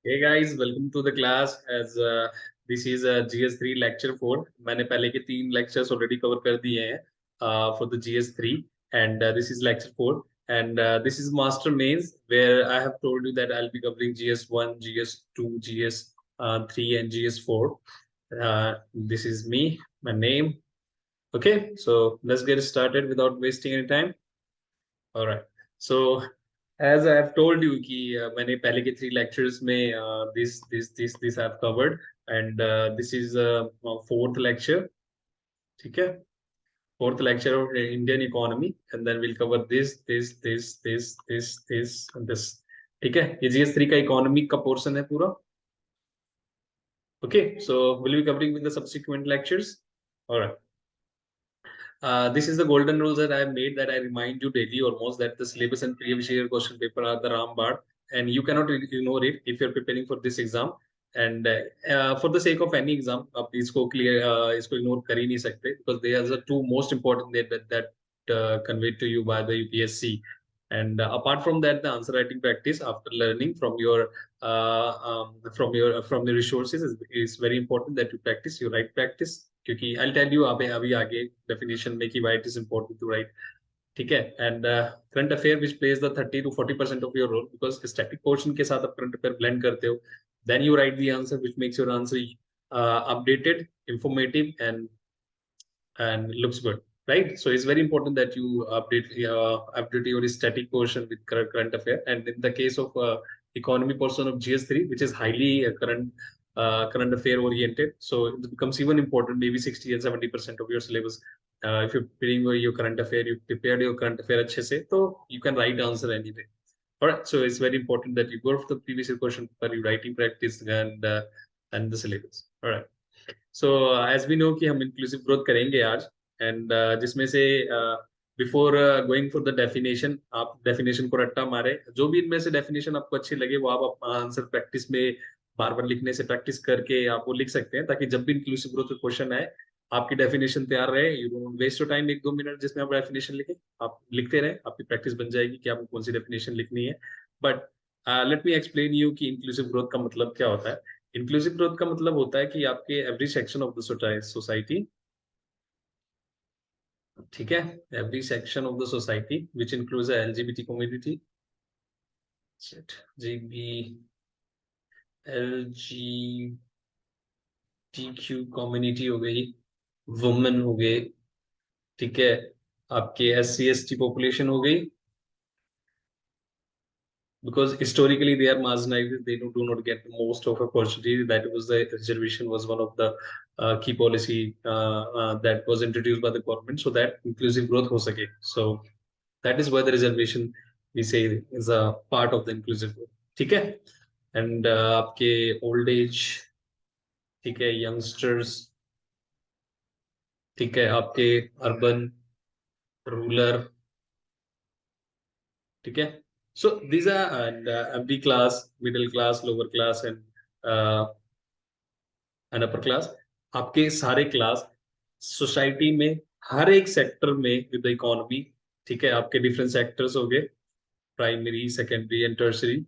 Hey guys, welcome to the class. As this is GS3 lecture 4. मैंने पहले के 3 lectures already cover कर दिए हैं for the GS3 and this is lecture 4 and this is master mains where I have told you that I'll be covering GS1, GS2, GS3 and GS4. This is me, my name. Okay, so let's get started without wasting any time. All right. So as I have told you कि मैंने पहले के 3 lectures में this I have covered and this is fourth lecture. ठीक है? Fourth lecture of Indian economy and then we'll cover this and this. ठीक है? ये GS3 का economic का portion है पूरा. Okay. So we'll be covering with the subsequent lectures. All right. This is the golden rules that I have made that I remind you daily almost that the syllabus and previous year question paper are the Rambad and you cannot ignore it if you're preparing for this exam. And for the sake of any exam, आप इसको clear इसको ignore कर ही नहीं सकते because they are the two most important that conveyed to you by the UPSC. And apart from that, the answer writing practice after learning from your resources is very important that you practice your write practice. क्योंकि I'll tell you अभी आगे definition में कि why it is important to write. ठीक है and current affair which plays the 30 to 40% of your role because static portion के साथ आप current affair blend करते हो then you write the answer which makes your answer updated, informative and looks good, right? So it's very important that you update your static portion with current affair. And in the case of economy portion of GS3, which is highly current affair oriented, so it becomes even important. Maybe 60 and 70% of your syllabus. If you're preparing your current affair, you prepared your current affair अच्छे से, so you can write answer anyway. All right, so it's very important that you go for the previous year question for your writing practice and the syllabus. All right. So as we know कि हम inclusive growth करेंगे आज and जिसमें से before going for the definition आप definition को रट्टा मारे जो भी इनमें से डेफिनेशन आपको अच्छी लगे वो आप आंसर प्रैक्टिस में बार बार लिखने से प्रैक्टिस करके आप वो लिख सकते हैं ताकि जब भी इंक्लूसिव ग्रोथ का क्वेश्चन आए आपकी डेफिनेशन तैयार रहे. You don't waste your time 1-2 minute जिसमें आप डेफिनेशन लिखें, आप लिखते रहे, आपकी प्रैक्टिस बन जाएगी कि आपको कौन सी डेफिनेशन लिखनी है. But let me explain you कि इंक्लूसिव ग्रोथ का मतलब क्या होता है. इंक्लूसिव ग्रोथ का मतलब होता है कि आपके every section of the society, ठीक है, every section of the society which includes LGBT community, GB LGBTQ community हो गई, वुमेन हो गए, ठीक है, आपके SC ST पॉपुलेशन हो गई because historically they are marginalized, they do not get most of opportunity. That was the reservation was one of the key policy that was introduced by the government so that inclusive growth ho sake. So that is why the reservation we say is a part of the inclusive growth. ठीक है. And आपके old age, ठीक है, youngsters, ठीक है, आपके urban, rural, ठीक है. So these are and every class, middle class, lower class and upper class. आपके सारे क्लास सोसाइटी में हर एक सेक्टर में विद द इकोनॉमी, ठीक है, आपके डिफरेंट सेक्टर्स हो गए, प्राइमरी, सेकेंडरी एंड टर्सरी.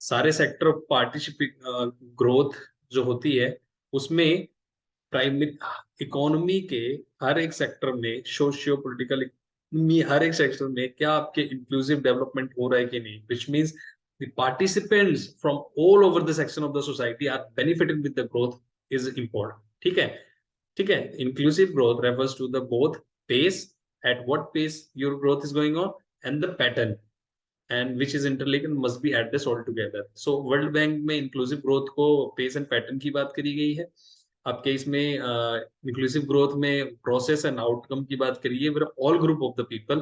सारे सेक्टर ऑफ पार्टिसिपेट ग्रोथ जो होती है उसमें प्राइमरी इकोनॉमी के हर एक सेक्टर में, सोशियो पॉलिटिकल हर एक सेक्टर में क्या आपके इंक्लूसिव डेवलपमेंट हो रहा है कि नहीं, which means the participants from all over the section of the society are benefiting with the growth is important. ठीक है. ठीक है. Inclusive growth refers to the both pace, at what pace your growth is going on, and the pattern and which is interlinked and must be addressed all together. So World Bank में inclusive growth को pace and pattern की बात करी गई है. आपके इसमें inclusive growth में process and outcome की बात करी है, where all group of the people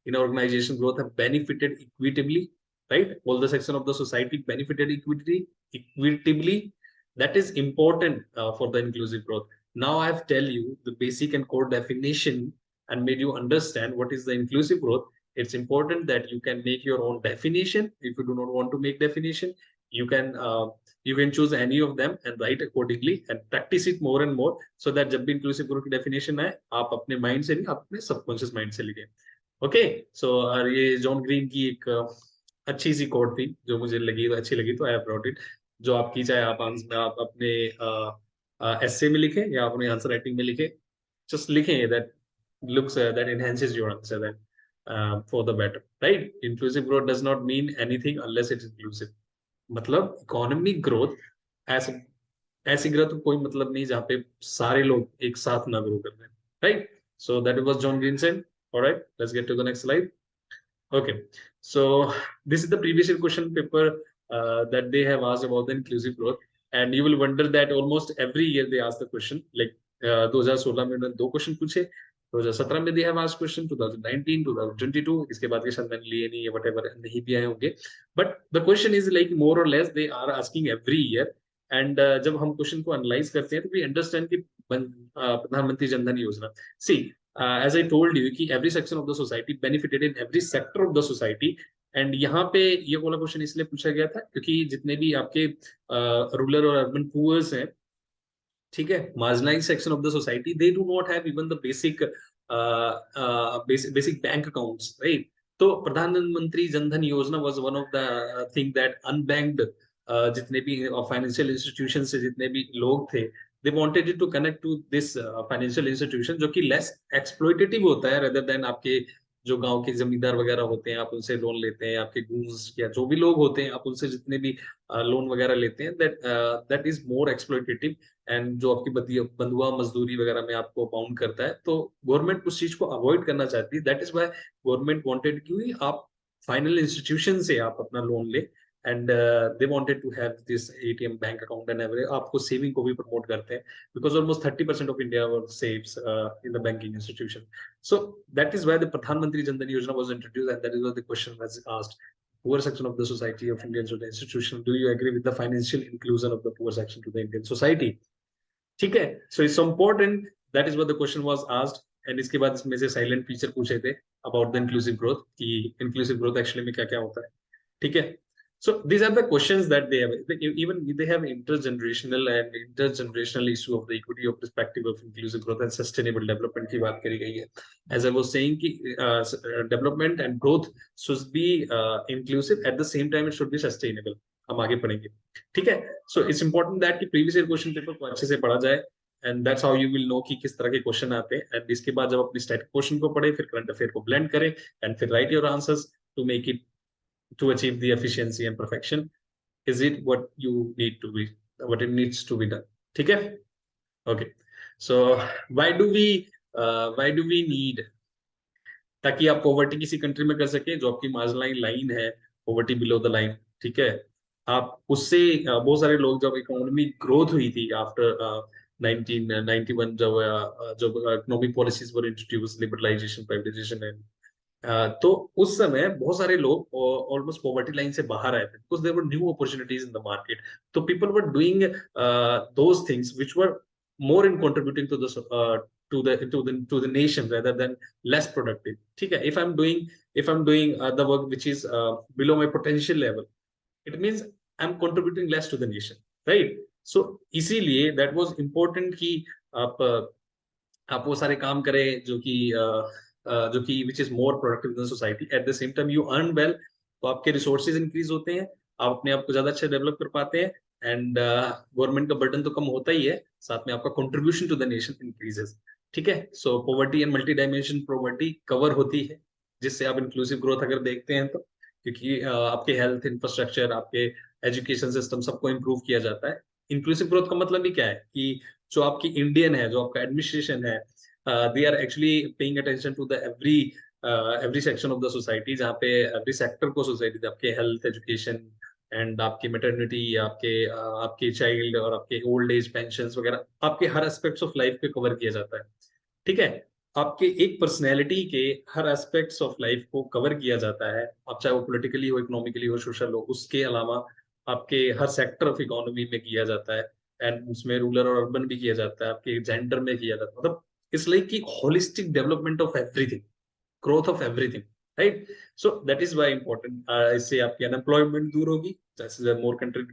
in organization growth have benefited equitably, right? All the section of the society benefited equitably. That is important for the inclusive growth. Now I have tell you the basic and core definition and made you understand what is the inclusive growth. It's important that you can make your own definition. If you do not want to make definition, you can choose any of them and write accordingly and practice it more and more so that जब भी inclusive growth की definition है आप अपने mind से नहीं, आप अपने subconscious mind से लिखें. ओके. सो ये जॉन ग्रीन की एक अच्छी सी कोट थी जो मुझे लगी अच्छी लगी तो आई हैव ब्रॉट इट. जो आपकी, चाहे आप अपने एस्से में लिखें या अपने आंसर राइटिंग में लिखें, just लिखें that looks that enhances your answer that for the better, right? Inclusive growth does not mean anything unless it's inclusive. मतलब इकोनॉमिक ग्रोथ ऐसे ऐसी ग्रोथ कोई मतलब नहीं जहाँ पे सारे लोग एक साथ ना ग्रो कर रहे हैं, right? So that was John Greensen. Alright, let's get to the next slide. Okay, so this is the previous year question paper that they have asked about the inclusive growth, and you will wonder that almost every year they ask the question. Like 2016 में उन्होंने दो question पूछे, 2017 में they have asked question, 2019, 2022, इसके बाद के शायद मैंने लिए नहीं है, whatever नहीं भी आए होंगे. But the question is like more or less they are asking every year, and जब हम क्वेश्चन को एनालाइज करते हैं तो we understand कि प्रधानमंत्री जनधन योजना, see, as I told you कि every section of the society benefited in every sector of the society. And यहाँ पे ये वाला क्वेश्चन इसलिए पूछा गया था क्योंकि जितने भी आपके रूरल और अर्बन पुअर्स हैं, ठीक है, marginalise section of the society, they do not have even the basic basic bank accounts, right? तो Pradhan Mantri Jan Dhan Yojana was one of the thing that unbanked जितने भी फाइनेंशियल इंस्टीट्यूशन से जितने भी लोग थे, they wanted to connect to this financial institution जो कि लेस एक्सप्लॉइटेटिव होता है रेदर देन आपके जो गांव के जमींदार वगैरह होते हैं, आप उनसे लोन लेते हैं, आपके गूंज या जो भी लोग होते हैं आप उनसे जितने भी लोन वगैरह लेते हैं, that is more exploitative, and जो आपकी बंधुआ मजदूरी वगैरह में आपको बाउंड करता है, तो गवर्नमेंट उस चीज को अवॉइड करना चाहती है. That is why government wanted कि आप फाइनल इंस्टीट्यूशन से आप अपना लोन ले, and they wanted to have this ATM bank account and every, आपको सेविंग को भी प्रमोट करते हैं because almost 30% of India saves in the banking institution. So that is why the Pradhan Mantri Jan Dhan Yojana was introduced, and that is why the question was asked. Poor section of the society of Indian to the institution. Do you agree with the financial inclusion of the poor section to the Indian society? ठीक है, so it's so important. That is what the question was asked. And इसके बाद इसमें से silent feature पूछे थे about the inclusive growth कि inclusive growth actually में क्या क्या होता है, ठीक है. So these are the questions that they have. Even they have intergenerational issue of the equity of perspective of inclusive growth and sustainable development की बात करी गई है. As I was saying कि development and growth should be inclusive, at the same time it should be sustainable. हम आगे पढ़ेंगे, ठीक है. So it's important that कि previous year question paper को अच्छे से पढ़ा जाए, and that's how you will know कि किस तरह के क्वेश्चन आते हैं. And इसके बाद जब अपनी स्टैटिक क्वेश्चन को पढ़े, फिर करंट अफेयर को ब्लेंड करें, and फिर write your answers to make it, to achieve the efficiency and perfection. Is it what you need to be, what it needs to be done, ठीक है. Okay, so why do we need, ताकि आप poverty किसी country में कर सके जो आपकी मार्जिनलाइज लाइन है, पॉवर्टी बिलो द लाइन, ठीक है, आप उससे बहुत सारे लोग, जब इकोनॉमी ग्रोथ हुई थी आफ्टर 1991, जब economic policies were introduce, liberalisation, privatisation and, तो उस समय बहुत सारे लोग ऑलमोस्ट पॉवर्टी लाइन से बाहर आए थे because there were new opportunities in the market. तो people were doing those things which were more in contributing to the to the nation rather than less productive. ठीक है, if I'm doing the work which is below my potential level, it means I'm contributing less to the nation, right? So इसीलिए that was important कि आप वो सारे काम करें जो कि which is more productive in society. At the same time you earn well, तो आपके रिसोर्सेज इंक्रीज होते हैं, आप अपने आप को ज्यादा अच्छा डेवलप कर पाते हैं, एंड गवर्नमेंट का बर्डन तो कम होता ही है, साथ में आपका contribution to the nation increases, ठीक है. So poverty and multi dimension poverty cover होती है, जिससे आप इंक्लूसिव ग्रोथ अगर देखते हैं तो, क्योंकि आपके हेल्थ इंफ्रास्ट्रक्चर, आपके एजुकेशन सिस्टम, सबको इम्प्रूव किया जाता है. इंक्लूसिव ग्रोथ का मतलब भी क्या है कि जो आपकी इंडियन है, जो आपका एडमिनिस्ट्रेशन है, they are actually paying attention to the every section of the society, जहाँ पे every sector को society, आपके health, education and आपकी maternity, आपके child और आपके old age pensions वगैरह, आपके हर aspects of life पे cover किया जाता है, ठीक है. आपके एक पर्सनैलिटी के हर एस्पेक्ट्स ऑफ लाइफ को कवर किया जाता है, आप चाहे वो पॉलिटिकली हो, इकोनॉमिकली हो, सोशल हो, उसके अलावा आपके हर सेक्टर ऑफ इकोनॉमी में किया जाता है, एंड उसमें रूरल और अर्बन भी किया जाता है, आपके जेंडर में किया जाता है. मतलब it's like a holistic development of everything, growth of everything, right? So that is why important. इससे आपकी अनएम्प्लॉयमेंट दूर होगी, जैसे मोर कंट्री,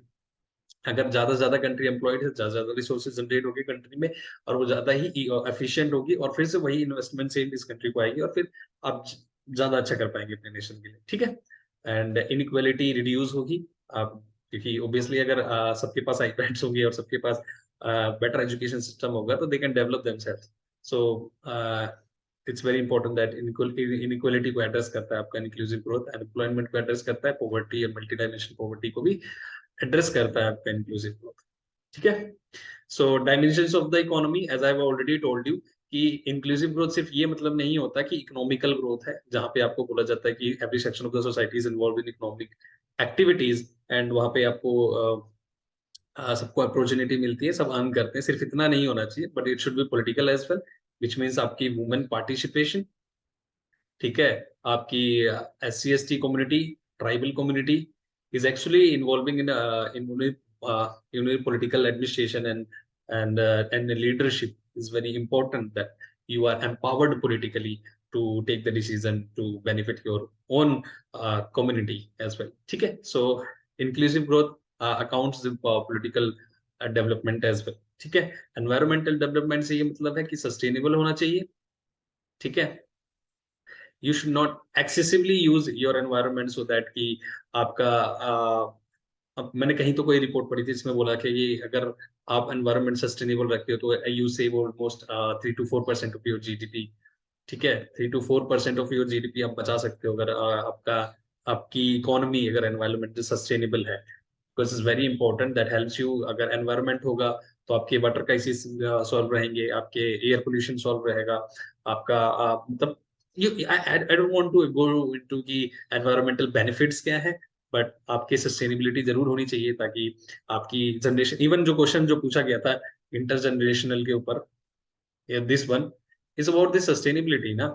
अगर ज्यादा से ज्यादा कंट्री एम्प्लॉयड है, ज्यादा ज्यादा रिसोर्सेज जनरेट होगी कंट्री में, और वो ज्यादा ही एफिशिएंट होगी, और फिर से वही इन्वेस्टमेंट से इस कंट्री को आएगी, और फिर आप ज्यादा अच्छा कर पाएंगे अपने नेशन के लिए, ठीक है. एंड इनइक्वालिटी रिड्यूस होगी, आपकी क्योंकि ऑब्वियसली अगर सबके पास आईपैड्स होंगे और सबके पास बेटर एजुकेशन सिस्टम होगा तो they can develop themself. So it's very important that inequality को एड्रेस करता है आपका इंक्लूसिव ग्रोथ, एम्प्लॉयमेंट को एड्रेस करता है, पॉवर्टी और मल्टी डायमेंशनल पॉवर्टी को भी एड्रेस करता है आपका इंक्लूसिव ग्रोथ। ठीक है। So dimensions of the economy, as I have already told you कि इंक्लूसिव ग्रोथ सिर्फ ये मतलब नहीं होता कि इकोनॉमिकल ग्रोथ है, जहां पे आपको बोला जाता है कि every section of the society is involve in economic activities and वहां पे आपको सबको अपॉर्चुनिटी मिलती है, सब अर्न करते हैं, सिर्फ इतना नहीं होना चाहिए, but it should be political as well, which means आपकी वुमेन पार्टिसिपेशन, ठीक है, आपकी SC ST community, tribal community is actually involving in political administration and leadership is very important that you are empowered politically to take the decision to benefit your own community as well, ठीक है। So inclusive growth accounts the political development as well, ठीक है। environmental development से ये मतलब है कि sustainable होना चाहिए, ठीक है। you should not excessively use your environment so that कि आपका अब मैंने कहीं तो कोई रिपोर्ट पढ़ी थी जिसमें बोला कि ये अगर आप एनवायरनमेंट सस्टेनेबल रखते हो तो you save almost 3 to 4% of your GDP, ठीक है। 3 to 4% ऑफ योर जीडीपी आप बचा सकते हो अगर आपका आपकी इकोनॉमी अगर एनवायरनमेंट सस्टेनेबल है, because is very important that helps you. अगर एनवायरनमेंट होगा तो आपके वाटर क्राइसिस सॉल्व रहेंगे, आपके एयर पोल्यूशन सॉल्व रहेगा, आपका मतलब you I don't want to go into की एनवायरमेंटल बेनिफिट्स क्या है, बट आपकी सस्टेनेबिलिटी जरूर होनी चाहिए ताकि आपकी जनरेशन, इवन जो क्वेश्चन जो पूछा गया था इंटरजनरेशनल के ऊपर, this one is about this sustainability ना,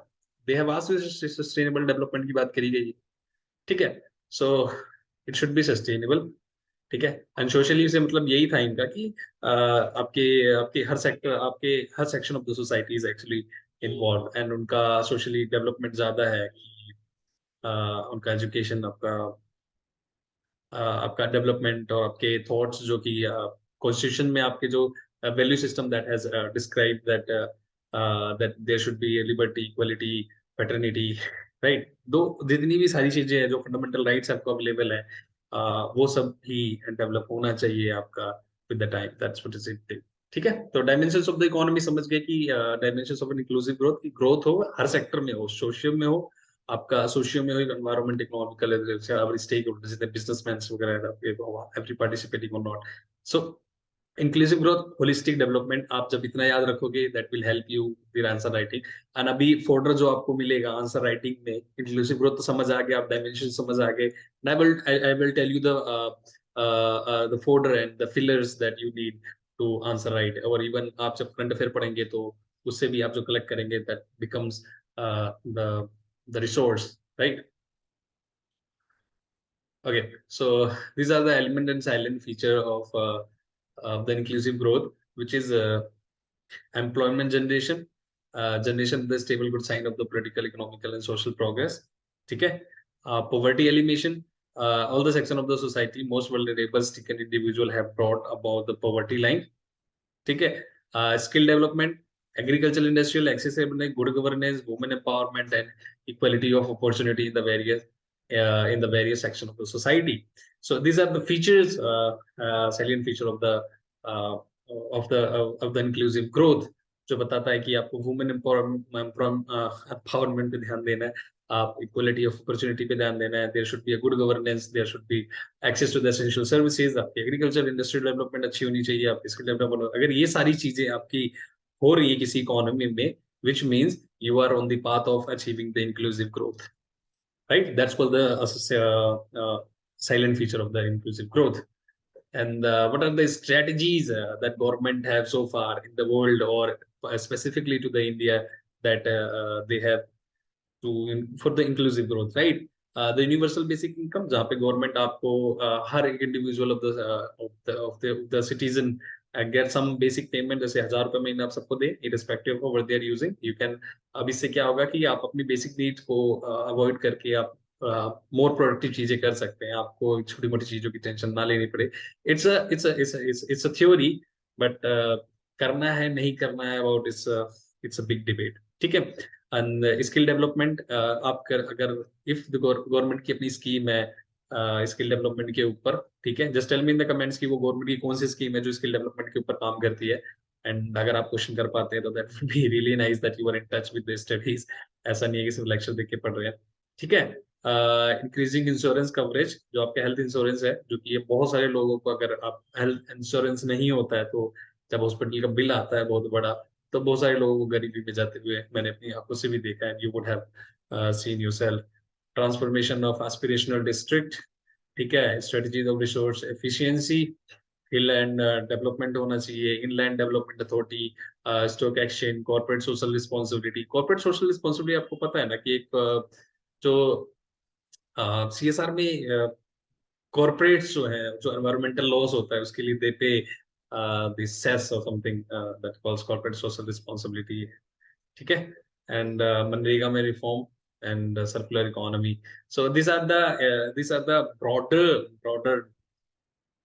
they have asked sustainable development की बात करी गई, ठीक है। So it should be sustainable, ठीक है। एंड सोशली से मतलब यही था इनका कि आपके आपके हर सेक्टर, आपके हर section of the society is actually involve and उनका सोशली डेवलपमेंट ज्यादा है कि उनका एजुकेशन, आपका डेवलपमेंट और आपके थॉट्स जो कि कॉन्स्टिट्यूशन में आपके जो value system that has describe that that there should be liberty, equality, fraternity, right, दो जितनी भी सारी चीजें हैं जो फंडामेंटल राइट्स आपको अवेलेबल है, वो सब भी डेवलप होना चाहिए आपका with the time, that's what is it, ठीक है। तो डायमेंशंस ऑफ द इकोनॉमी समझ गए कि dimensions of an inclusive growth की ग्रोथ हो हर सेक्टर में हो, सोशियो में हो, आपका सोशियो में हो, एनवायरमेंट, इकोनॉमिकल, स्टेक होल्डर्स जितने बिजनेसमैन वगैरह, एवरी पार्टिसिपेटिंग और not. So inclusive growth, holistic development, आप जब इतना याद रखोगे that will help you with answer writing. And अभी फोल्डर जो आपको मिलेगा आंसर राइटिंग में, इंक्लूसिव ग्रोथ तो समझ आ गया, आप डायमेंशन समझ आ गए, I will tell you the folder and the fillers that you need to answer right. और इवन आप जब करंट अफेयर पढ़ेंगे तो उससे भी आप जो कलेक्ट करेंगे that becomes the resource, right? Okay, so these are the element and silent feature of the inclusive growth, which is employment generation, generation the stable good sign of the political, economical and social progress, ठीक है। Poverty elimination, all the section of the society most vulnerable stricken individual have brought about the poverty line, ठीक है। Skill development, agriculture industrial accessibility, good governance, women empowerment and equality of opportunity in the various section of the society. So these are the features, salient feature of the uh, of the inclusive growth, जो बताता है कि आपको women empowerment पे ध्यान देना है, आप इक्वलिटी ऑफ अपॉर्चुनिटी पे ध्यान देना है, there should be a good governance, there should be access to the essential services, आपकी एग्रीकल्चर इंडस्ट्रियल डेवलपमेंट अच्छी होनी चाहिए, आपकी स्किल डेवलपमेंट, अगर ये सारी चीजें आपकी हो रही है किसी इकोनॉमी में, which means you are on the path of achieving the inclusive growth, right? That's called the silent feature of the inclusive growth. And what are the strategies that government have so far in the world, or specifically to the India, that they have for the inclusive growth, right? The universal basic income, जहाँ पे government आपको हर एक individual of the citizen get some basic payment, जैसे 1,000 रुपए महीना आप सबको दे, irrespective of what they are using, you can. अब इससे क्या होगा कि आप अपनी बेसिक नीड्स को अवॉइड करके आप मोर प्रोडक्टिव चीजें कर सकते हैं, आपको छोटी मोटी चीजों की टेंशन ना लेनी पड़े। इट्स अ थ्योरी, बट करना है नहीं करना है about it's a big debate, ठीक है। एंड स्किल डेवलपमेंट, आप अगर इफ द गवर्नमेंट की अपनी स्कीम है स्किल डेवलपमेंट के ऊपर, ठीक है। Just tell me in the comments कि वो गवर्नमेंट की कौन सी स्कीम है जो स्किल डेवलपमेंट के ऊपर काम करती है। एंड अगर आप क्वेश्चन कर पाते हैं तो that would be really nice that you are in touch with the studies. ऐसा नहीं है कि सिर्फ लेक्चर देख के पढ़ रहे हैं, ठीक है। इंक्रीजिंग इंश्योरेंस कवरेज, जो आपका हेल्थ इंश्योरेंस है, जो कि ये बहुत सारे लोगों को, अगर आप हेल्थ इंश्योरेंस नहीं होता है तो जब हॉस्पिटल का बिल आता है बहुत बड़ा, तो बहुत सारे लोगों को गरीबी में जाते हुए मैंने अपनी आंखों से भी देखा है, you would have seen yourself. Transformation of aspirational district, ठीक है। Strategies of resource efficiency, hill and development होना चाहिए, inland development authority, stock exchange, corporate social responsibility. Corporate social responsibility आपको पता है ना कि एक जो सीएसआर में कॉर्पोरेट्स जो है, जो एनवायरमेंटल लॉस होता है उसके लिए दे पे दिस सेस और something that calls corporate social responsibility, ठीक है। एंड मनरेगा में reform and circular economy. So these are the broader,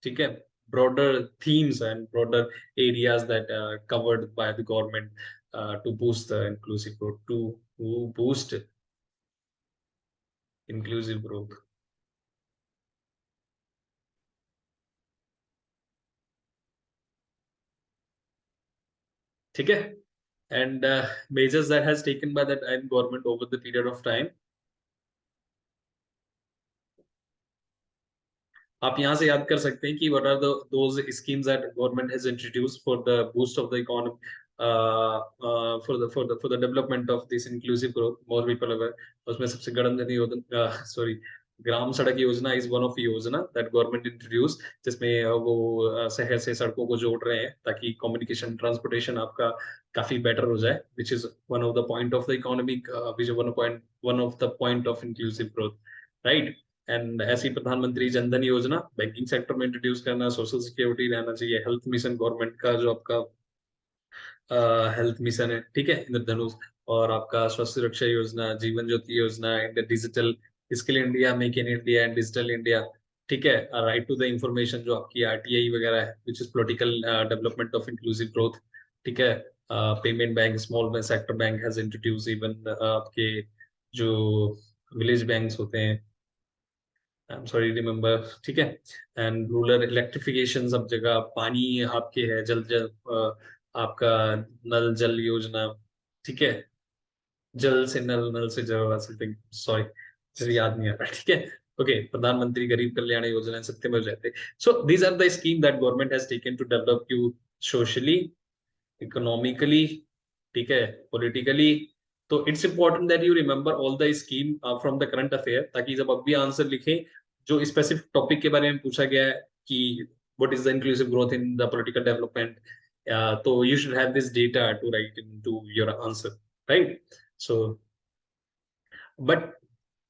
ठीक है, broader themes and broader areas that covered by the government to boost the inclusive growth, to boost inclusive growth, ठीक है। And measures that has taken by that government over the period of time, आप यहाँ से याद कर सकते हैं कि what are the those schemes that government has introduced for the boost of the economy, for the development of this inclusive growth, more people aware। उसमें सबसे गणतंत्र योजना, सॉरी, ग्राम सड़क योजना इज वन ऑफ योजना दैट गवर्नमेंट इंट्रोड्यूस, जिसमें वो शहर से सड़कों को जोड़ रहे हैं ताकि कम्युनिकेशन ट्रांसपोर्टेशन आपका काफी बेटर हो जाए, which is one of the point of the economic, which one of the point of inclusive growth, right. And ऐसी प्रधानमंत्री जनधन योजना, बैंकिंग सेक्टर में इंट्रोड्यूस करना, सोशल सिक्योरिटी रहना चाहिए, हेल्थ मिशन गवर्नमेंट का जो आपका हेल्थ मिशन है, ठीक है, इंद्रधनुष। और आपका स्वास्थ्य सुरक्षा योजना, जीवन ज्योति योजना, and digital skill India, make in India and digital India, ठीक है। राइट टू द इंफॉर्मेशन जो आपकी आरटीआई वगैरह है, which is political development of inclusive growth, ठीक है। Payment bank, small sector bank has introduce, even आपके जो विलेज बैंक्स होते हैं, आई एम सॉरी रिमेम्बर, ठीक है। एंड रूरल इलेक्ट्रिफिकेशन, सब जगह पानी आपके है, जल जल आपका नल जल योजना, ठीक है। जल से नल, नल से जल, समथिंग, सॉरी मुझे याद नहीं आ रहा, ठीक है। ओके, प्रधानमंत्री गरीब कल्याण योजना, सत्य में रहते। So these are the scheme that government has taken to develop you socially, economically, ठीक है, पॉलिटिकली। तो it's important that you remember all the scheme from the current affair, ताकि जब अब भी आंसर लिखें जो स्पेसिफिक टॉपिक के बारे में पूछा गया है कि what is the inclusive growth in the political development, तो you should have this data to write in to your answer, right. So but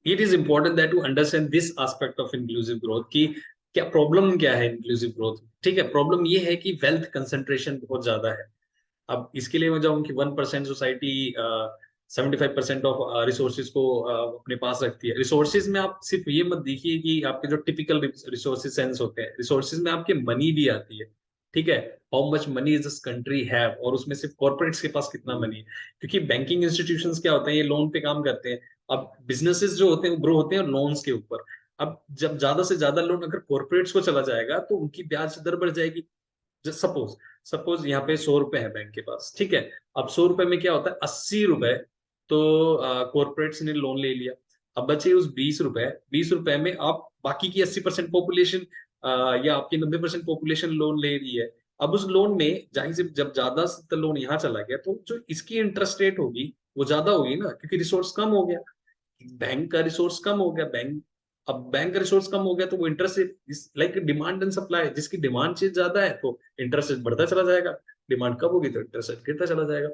it is important that to understand this aspect of inclusive growth की क्या problem क्या है inclusive growth, ठीक है। Problem ये है कि वेल्थ कंसंट्रेशन बहुत ज्यादा है। अब इसके लिए मैं जाऊँ कि 1% सोसाइटी 75% ऑफ रिसोर्सेज को अपने पास रखती है। रिसोर्सेज में आप सिर्फ ये मत देखिए कि आपके जो टिपिकल रिसोर्सेज सेंस होते हैं, रिसोर्सेज में आपके मनी भी आती है, ठीक है। How much money is this country have, और उसमें सिर्फ कॉर्पोरेट्स के पास कितना मनी है, क्योंकि बैंकिंग इंस्टीट्यूशंस क्या होते हैं, ये लोन पे काम करते हैं। अब बिजनेसेस जो होते हैं वो ग्रो होते हैं लोन्स के ऊपर। अब जब ज्यादा से ज्यादा लोन अगर कॉर्पोरेट्स को चला जाएगा तो उनकी ब्याज दर बढ़ जाएगी। सपोज सपोज यहाँ पे 100 रुपए है बैंक के पास, ठीक है। अब 100 रुपए में क्या होता है, 80 रुपए तो कॉर्पोरेट्स ने लोन ले लिया। अब बचे उस 20 रुपए, 20 रुपए में आप बाकी की 80% पॉपुलेशन या आपकी 90% पॉपुलेशन लोन ले रही है। अब उस लोन में जाहिर से जब ज्यादा लोन यहाँ चला गया तो जो इसकी इंटरेस्ट रेट होगी वो ज्यादा होगी ना, क्योंकि रिसोर्स कम हो गया, बैंक का रिसोर्स कम हो गया। अब बैंक का रिसोर्स कम हो गया तो वो interest like demand and supply, जिसकी डिमांड चीज ज्यादा है तो इंटरेस्ट बढ़ता चला जाएगा, डिमांड कम होगी तो इंटरेस्ट गिरता चला जाएगा।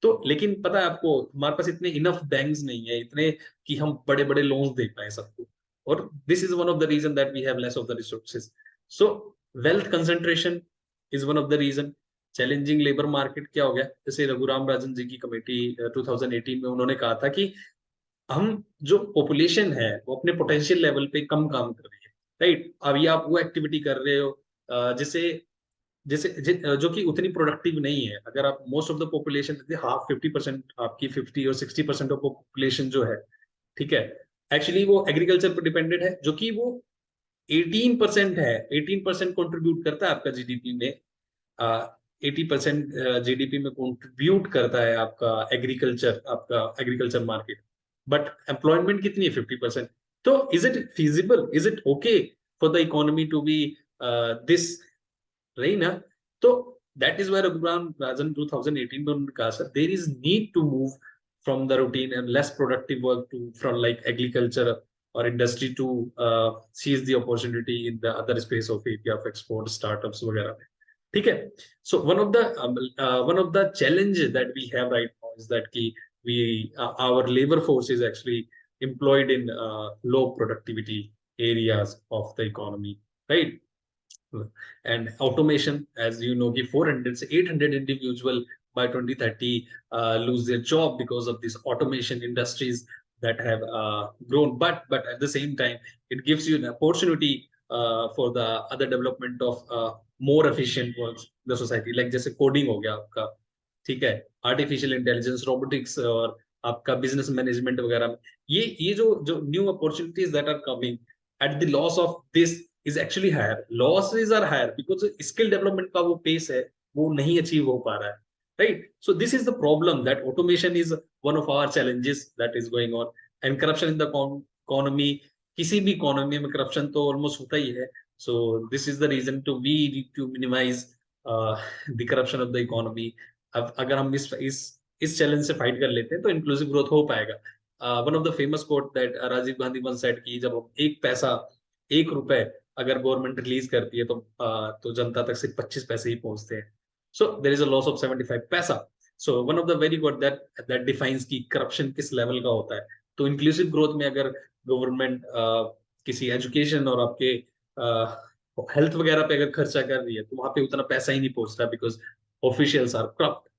तो लेकिन पता है आपको, हमारे पास इतने इनफ बैंक्स नहीं है इतने कि हम बड़े बड़े लोन्स दे पाए सबको, और this is one of the reason that we have less of the resources. So wealth concentration is one of the reason. Challenging labour market क्या हो गया, जैसे रघुराम राजन जी की कमेटी 2018 में उन्होंने कहा था कि हम जो पॉपुलेशन है वो अपने पोटेंशियल लेवल पे कम काम कर रही है, राइट। अभी आप वो एक्टिविटी कर रहे हो जिसे जैसे जो कि उतनी प्रोडक्टिव नहीं है। अगर आप most of the population, half 50% आपकी 50 और 60% ऑफ पॉपुलेशन जो है, ठीक है, एक्चुअली वो एग्रीकल्चर पर डिपेंडेंट है, जो कि वो 18% है, 18% कंट्रीब्यूट करता है आपका जीडीपी में, 80% जीडीपी में कंट्रीब्यूट करता है आपका एग्रीकल्चर, आपका एग्रीकल्चर मार्केट, बट एम्प्लॉयमेंट कितनी है? 50%। तो is it feasible, is it okay for the economy to be this, रही ना? तो that is where Raghuram Rajan 2018 में उन्होंने कहा, sir there is need to move from the routine and less productive work to from like agriculture और industry to seize the opportunity in the other space of area of export startups वगैरह। ठीक है। So one of the challenge that we have right now is that कि we our labour force is actually employed in low productivity areas of the economy, right? And automation, as you know, 400 to 800 individual by 2030 lose their job because of these automation industries that have grown. But at the same time, it gives you an opportunity for the other development of more efficient works in the society, like जैसे coding हो गया आपका, ठीक है, artificial intelligence, robotics और आपका business management वगैरह में, ये जो जो new opportunities that are coming at the loss of this is actually higher. Losses are higher because skill development का वो pace है, वो नहीं achieve हो पा रहा है, right? So this is the problem, that automation is one of our challenges that is going on, and corruption in the economy, किसी भी economy में corruption तो almost होता ही है. So this is the reason to we need to minimize the corruption of the economy. अब अगर हम इस चैलेंज से फाइट कर लेते हैं तो इंक्लूसिव ग्रोथ हो पाएगा। One of the famous quote that Rajiv Gandhi once said कि जब हम एक पैसा, एक रुपए अगर गवर्नमेंट रिलीज करती है तो जनता तक सिर्फ 25 पैसे ही पहुंचते हैं। So there is a loss of 75 पैसा। So one of the very good that that defines की करप्शन किस लेवल का होता है। तो इंक्लूसिव ग्रोथ में अगर गवर्नमेंट किसी एजुकेशन और आपके हेल्थ वगैरह पे अगर खर्चा कर रही है तो वहां पे उतना पैसा ही नहीं पहुंच रहा, because officials are corrupt,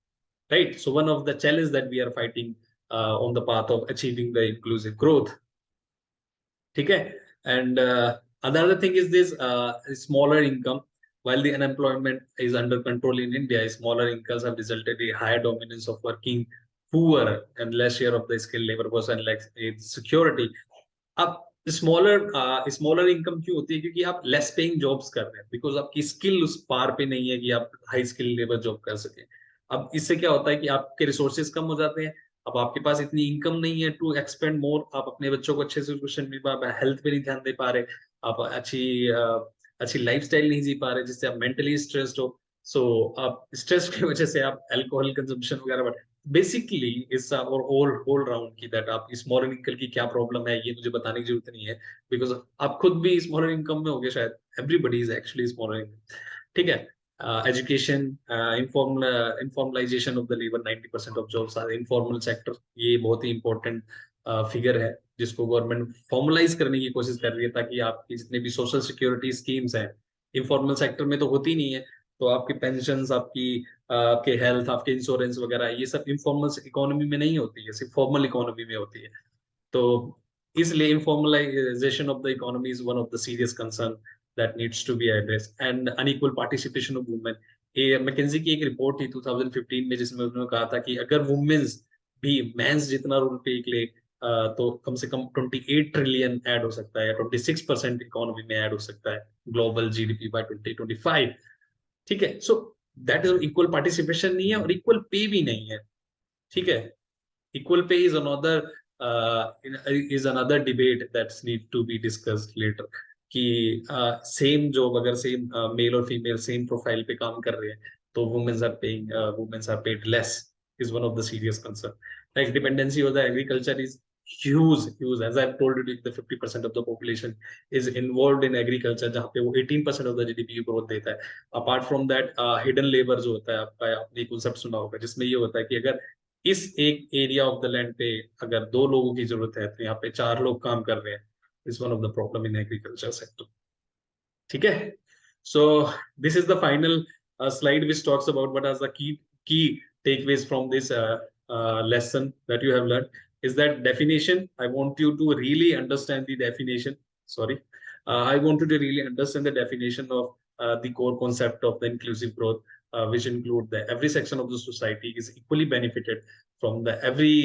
right? So one of the challenges that we are fighting on the path of achieving the inclusive growth, ठीक है? And another thing is this smaller income. While the unemployment is under control in India, smaller incomes have resulted in higher dominance of working poor and less share of the skilled labor force and less security. अब smaller income क्यों होती है? क्योंकि आप less paying jobs कर रहे हैं, because आपकी स्किल उस पार पे नहीं है कि आप हाई स्किल लेबर जॉब कर सके। अब इससे क्या होता है कि आपके रिसोर्सेज कम हो जाते हैं, अब आपके पास इतनी इनकम नहीं है टू एक्सपेंड मोर, आप अपने बच्चों को अच्छे से एजुकेशन मिल पा रहे, हेल्थ पे नहीं ध्यान दे पा रहे, आप अच्छी लाइफस्टाइल नहीं जी पा रहे, जिससे आप मेंटली स्ट्रेस्ड हो। सो आप स्ट्रेस की वजह से आप अल्कोहल कंजम्पशन वगैरह, बेसिकली इट्स और होल राउंड की दैट आप स्मॉल इनकम की क्या प्रॉब्लम है ये मुझे बताने की जरूरत नहीं है, बिकॉज आप खुद भी स्मॉलर इनकम में होगे शायद, everybody is actually smaller income, ठीक है? Education, informalisation of the labour, 90% of jobs are informal sector, ये बहुत ही इंपॉर्टेंट फिगर है जिसको गवर्नमेंट फॉर्मलाइज करने की कोशिश कर रही है, ताकि आपकी जितने भी सोशल सिक्योरिटी स्कीम्स हैं इनफॉर्मल सेक्टर में तो होती नहीं है, तो आपकी पेंशन, आपके हेल्थ, आपके इंश्योरेंस वगैरह, ये सब इनफॉर्मल इकोनॉमी में नहीं होती है, सिर्फ फॉर्मल इकोनॉमी में होती है। तो इसलिए informalisation of the economy is one of the serious concern that needs to be addressed, and unequal participation of women. ये मैकेंजी की एक रिपोर्ट थी 2015 में, जिसमें उन्होंने कहा था कि अगर वुमेन्स भी मेंस जितना रोल प्ले ले तो कम से कम 28 ट्रिलियन ऐड हो सकता है, या 26% इकोनॉमी में ऐड हो सकता है ग्लोबल जीडीपी बाय 2025, ठीक है? So that is equal participation नहीं है और इक्वल पे भी नहीं है, ठीक है? Equal pay is another debate that's need to be discussed later, कि सेम जॉब अगर सेम मेल और फीमेल सेम प्रोफाइल पे काम कर रहे हैं तो women's are paid less, is one of the serious concern. Like dependency of the agriculture is huge. As I've told you, the 50% of the population is involved in agriculture, जहाँ पे वो 18% of the GDP की growth देता है। Apart from that, hidden labor जो होता है आपका, आपने concept सुना होगा, जिसमें ये होता है कि अगर इस एक एरिया ऑफ द लैंड पे अगर 2 लोगों की जरूरत है तो यहाँ पे 4 लोग काम कर रहे हैं, is one of the problem in agriculture sector, ठीक है? So this is the final slide which talks about what are the key takeaways from this lesson that you have learned. Is that definition? I want you to really understand the definition. Sorry, I want you to really understand the definition of the core concept of the inclusive growth, which include the every section of the society is equally benefited from the every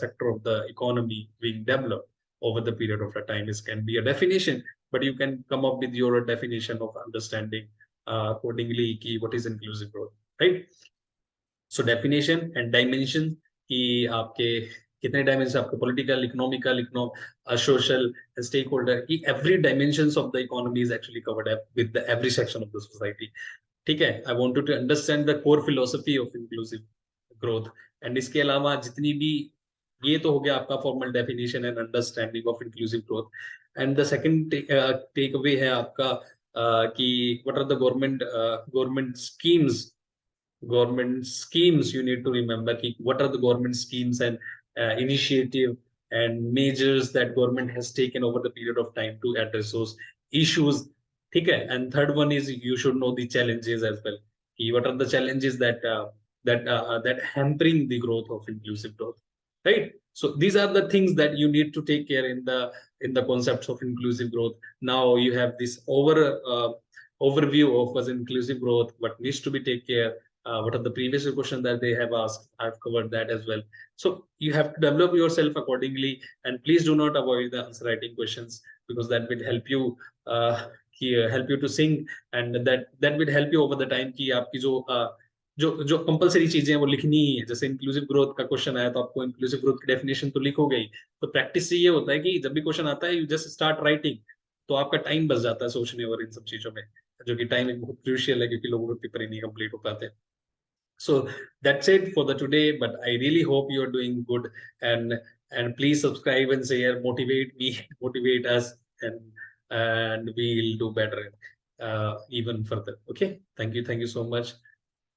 sector of the economy being developed over the period of a time. This can be a definition. but you can come up with your definition of understanding accordingly ki what is inclusive growth, right? So definition and dimension कि आपके कितने dimension आपके political economical social stake holder की every dimensions of the economy is actually covered with every section of the society. ठीक है, I want to understand the core philosophy of inclusive growth. And इसके अलावा जितनी भी, ये तो हो गया आपका formal definition and understanding of inclusive growth. And the second take away है आपका कि what are the government schemes. You need to remember what are the government schemes and initiative and measures that government has taken over the period of time to address those issues. Okay, and third one is you should know the challenges as well. What are the challenges that hampering the growth of inclusive growth, right? So these are the things that you need to take care in the concepts of inclusive growth. Now you have this overview of what's inclusive growth, what needs to be taken care, what are the previous questions that they have asked. I've covered that as well. So you have to develop yourself accordingly, and please do not avoid the answer writing questions, because that will help you to sing, and that will help you over the time कि आपकी जो compulsory चीजें हैं वो लिखनी ही है. जैसे inclusive growth का क्वेश्चन आया तो आपको इंक्लूसिव ग्रोथ की डेफिनेशन तो लिखोगे ही. तो प्रैक्टिस से ये होता है कि जब भी क्वेश्चन आता है यू जस्ट स्टार्ट राइटिंग, तो आपका टाइम बच जाता है सोचने और इन सब चीजों में, जो कि टाइम एक बहुत क्रूशियल है क्योंकि लोगों के पेपर ही नहीं कंप्लीट हो पाते. So that's it for the today, but I really hope you're doing good, and please subscribe and share, motivate me, motivate us, and we'll do better even further. Okay, thank you so much.